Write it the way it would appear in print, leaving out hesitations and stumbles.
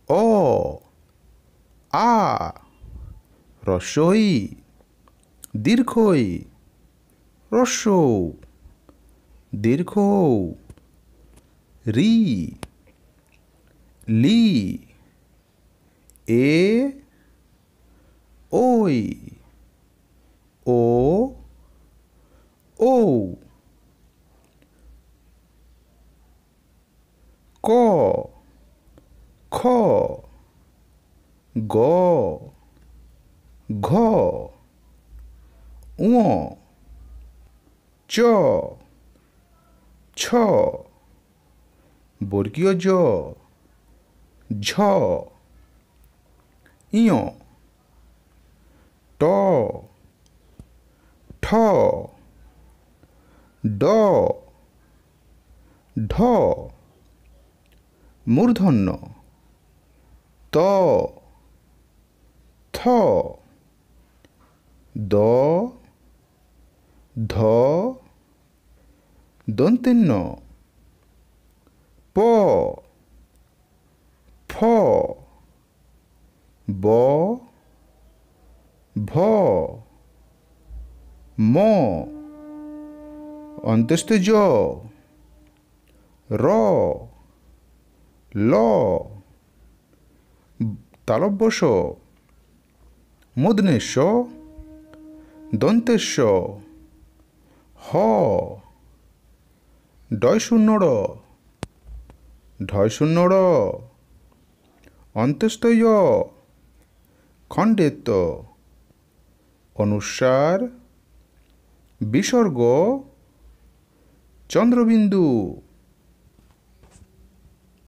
অ আ হ্রস্ব ই দীর্ঘ ই হ্রস্ব উ দীর্ঘ ও রি লি এ ওই ও ঔ ক খ গ ঘ ঙ চ ছ বর্গীয় জ ঝ ইয় ট ঠ ড ঢ মূর্ধন্য ত থ দ ধ দন্তেন্য প ফ ব ভ ম অন্তস্থ জ র ল তালব্য শ মূর্ধন্য ষ দন্তেশ্ব হ ডয় শূন্য ড় ঢয় শূন্য ড় অন্তস্থ য় খণ্ডেত অনুস্বার বিসর্গ চন্দ্রবিন্দু।